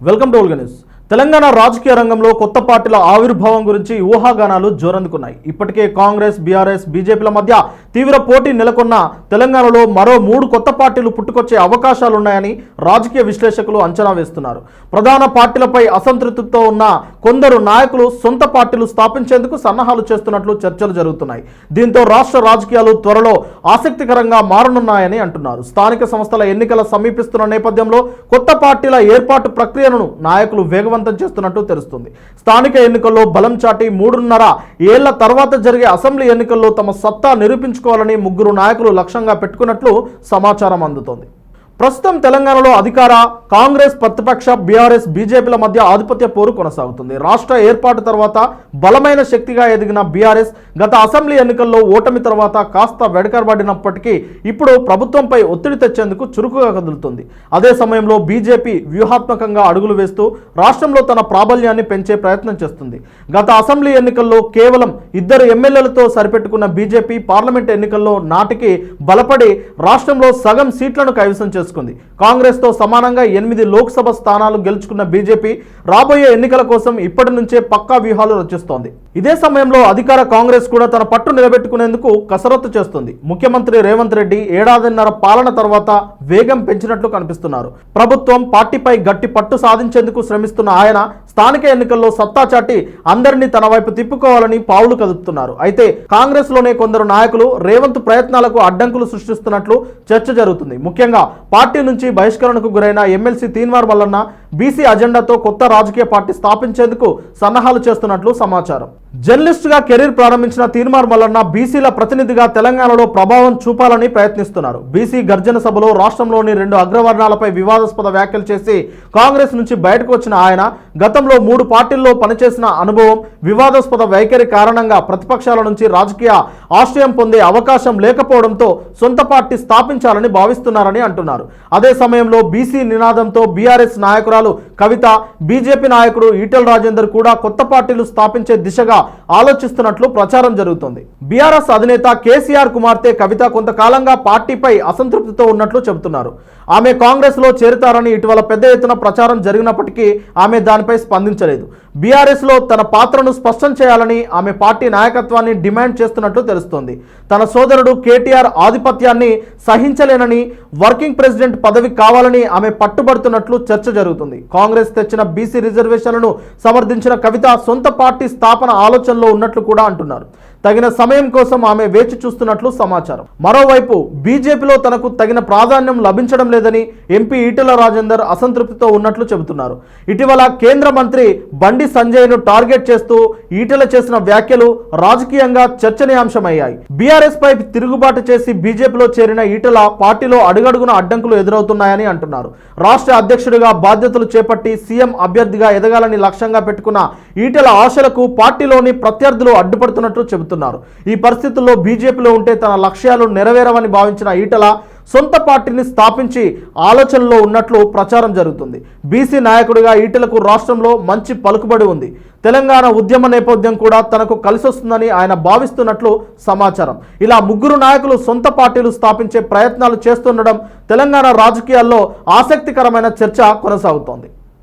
Welcome to news. Telangana రాజకీయ రంగంలో కొత్త పార్టీల ఆవిర్భావం గురించి ఊహాగానాలు జోరందుకున్నాయి. ఇప్పటికే కాంగ్రెస్, బీఆర్ఎస్, బీజేపీల మధ్య తీవ్ర పోటీ నెలకొన్న తెలంగాణలో మరో 3 కొత్త పార్టీలు పుట్టుకొచ్చే అవకాశాలున్నాయని రాజకీయ విశ్లేషకులు అంచనా వేస్తున్నారు. ప్రధాన పార్టీలపై అసంతృప్తితో ఉన్న కొందరు నాయకులు సొంత పార్టీలు స్థాపించేందుకు సన్నాహాలు చేస్తున్నట్లు చర్చలు జరుగుతున్నాయి. దీంతో రాష్ట్ర రాజకీయాలు త్వరలో ఆసక్తికరంగా మారనున్నాయని అంటున్నారు. స్థానిక సంస్థల ఎన్నికల సమీపిస్తున్న నేపథ్యంలో కొత్త పార్టీల ఏర్పాటు ప్రక్రియను నాయకులు వేగవంతం చేస్తున్నట్టు తెలుస్తుంది. స్థానిక ఎన్నికల్లో బలం చాటి 3.5 ఏళ్ల తర్వాత జరిగే అసెంబ్లీ ఎన్నికల్లో తమ సత్తా నిరూపించుకోవాలని 3 నాయకులు లక్ష్యంగా పెట్టుకున్నట్లు సమాచారం అందుతోంది. ప్రస్తుతం తెలంగాణలో అధికార కాంగ్రెస్, ప్రతిపక్ష బీఆర్ఎస్, బీజేపీల మధ్య ఆధిపత్య పోరు కొనసాగుతుంది. రాష్ట్ర ఏర్పాటు తర్వాత బలమైన శక్తిగా ఎదిగిన బీఆర్ఎస్ గత అసెంబ్లీ ఎన్నికల్లో ఓటమి తర్వాత కాస్త వెడకబడినప్పటికీ ఇప్పుడు ప్రభుత్వంపై ఒత్తిడి తెచ్చేందుకు చురుకుగా కదులుతుంది. అదే సమయంలో బీజేపీ వ్యూహాత్మకంగా అడుగులు వేస్తూ రాష్ట్రంలో తన ప్రాబల్యాన్ని పెంచే ప్రయత్నం చేస్తుంది. గత అసెంబ్లీ ఎన్నికల్లో కేవలం 2 ఎమ్మెల్యేలతో సరిపెట్టుకున్న బీజేపీ పార్లమెంట్ ఎన్నికల్లో నాటికి బలపడి రాష్ట్రంలో సగం సీట్లను కైవసం చేసుకుంది. కాంగ్రెస్ తో సమానంగా 8 లోక్సభ స్థానాలు గెలుచుకున్న బీజేపీ రాబోయే ఎన్నికల కోసం ఇప్పటి నుంచే పక్కా వ్యూహాలు రచిస్తోంది. ఇదే సమయంలో అధికార కాంగ్రెస్ కూడా తన పట్టు నిలబెట్టుకునేందుకు కసరత్తు చేస్తుంది. ముఖ్యమంత్రి రేవంత్ రెడ్డి 1.5 పాలన తర్వాత వేగం పెంచినట్లు కనిపిస్తున్నారు. ప్రభుత్వం పార్టీపై గట్టి పట్టు సాధించేందుకు శ్రమిస్తున్న ఆయన స్థానిక ఎన్నికల్లో సత్తా చాటి అందరినీ తన వైపు తిప్పుకోవాలని పావులు కదుపుతున్నారు. అయితే కాంగ్రెస్ లోనే కొందరు నాయకులు రేవంత్ ప్రయత్నాలకు అడ్డంకులు సృష్టిస్తున్నట్లు చర్చ జరుగుతుంది. ముఖ్యంగా పార్టీ నుంచి బహిష్కరణకు గురైన ఎమ్మెల్సీ తీన్మార్ మల్లన్న బీసీ అజెండాతో కొత్త రాజకీయ పార్టీ స్థాపించేందుకు సన్నాహాలు చేస్తున్నట్లు సమాచారం. జర్నలిస్ట్ గా కెరీర్ ప్రారంభించిన తీన్మార్ మల్లన్న బీసీల ప్రతినిధిగా తెలంగాణలో ప్రభావం చూపాలని ప్రయత్నిస్తున్నారు. బీసీ గర్జన సభలో రాష్ట్రంలోని 2 అగ్రవర్ణాలపై వివాదాస్పద వ్యాఖ్యలు చేసి కాంగ్రెస్ నుంచి బయటకు వచ్చిన ఆయన గతంలో 3 పార్టీల్లో పనిచేసిన అనుభవం, వివాదాస్పద వైఖరి కారణంగా ప్రతిపక్షాల నుంచి రాజకీయ ఆశ్రయం పొందే అవకాశం లేకపోవడంతో సొంత పార్టీ స్థాపించాలని భావిస్తున్నారని అంటున్నారు. అదే సమయంలో బీసీ నినాదంతో బీఆర్ఎస్ నాయకురాలు కవిత, బీజేపీ నాయకుడు ఈటెల రాజేందర్ కూడా కొత్త పార్టీలు స్థాపించే దిశగా ఆలోచిస్తున్నట్లు ప్రచారం జరుగుతోంది. బీఆర్ఎస్ అధినేత కేసీఆర్ కుమార్తె కవిత కొంతకాలంగా పార్టీపై అసంతృప్తితో ఉన్నట్లు చెబుతున్నారు. ఆమె కాంగ్రెస్ లో చేరుతారని ఇటీవల పెద్ద ఎత్తున ప్రచారం జరిగినప్పటికీ ఆమె దానిపై స్పందించలేదు. బీఆర్ఎస్ లో తన పాత్రను స్పష్టం చేయాలని ఆమె పార్టీ నాయకత్వాన్ని డిమాండ్ చేస్తున్నట్లు తెలుస్తోంది. తన సోదరుడు కేటీఆర్ ఆధిపత్యాన్ని సహించలేనని, వర్కింగ్ ప్రెసిడెంట్ పదవి కావాలని ఆమె పట్టుబడుతున్నట్లు చర్చ జరుగుతుంది. కాంగ్రెస్ తెచ్చిన బీసీ రిజర్వేషన్లను సమర్థించిన కవిత సొంత పార్టీ స్థాపన ఆలోచనలో ఉన్నట్లు కూడా అంటున్నారు. తగిన సమయం కోసం ఆమె వేచి చూస్తున్నట్లు సమాచారం. మరోవైపు బీజేపీలో తనకు తగిన ప్రాధాన్యం లభించడం లేదని ఎంపీ ఈటెల రాజేందర్ అసంతృప్తితో ఉన్నట్లు చెబుతున్నారు. ఇటీవల కేంద్ర మంత్రి బండి సంజయ్ను టార్గెట్ చేస్తూ ఈటెల చేసిన వ్యాఖ్యలు రాజకీయంగా చర్చనీయాంశమయ్యాయి. బీఆర్ఎస్ పై తిరుగుబాటు చేసి బీజేపీలో చేరిన ఈటెల పార్టీలో అడుగడుగున అడ్డంకులు ఎదురవుతున్నాయని అంటున్నారు. రాష్ట్ర అధ్యక్షుడిగా బాధ్యతలు చేపట్టి సీఎం అభ్యర్థిగా ఎదగాలని లక్ష్యంగా పెట్టుకున్న ఈటెల ఆశలకు పార్టీలోని ప్రత్యర్థులు అడ్డుపడుతున్నట్లు చెబుతున్నారు. ఈ పరిస్థితుల్లో బీజేపీలో ఉంటే తన లక్ష్యాలు నెరవేరవని భావించిన ఈటెల సొంత పార్టీని స్థాపించి ఆలోచనలో ఉన్నట్లు ప్రచారం జరుగుతుంది. బీసీ నాయకుడిగా ఈటెలకు రాష్ట్రంలో మంచి పలుకుబడి ఉంది. తెలంగాణ ఉద్యమ నేపథ్యం కూడా తనకు కలిసొస్తుందని ఆయన భావిస్తున్నట్లు సమాచారం. ఇలా 3 నాయకులు సొంత పార్టీలు స్థాపించే ప్రయత్నాలు చేస్తుండడం తెలంగాణ రాజకీయాల్లో ఆసక్తికరమైన చర్చ కొనసాగుతోంది.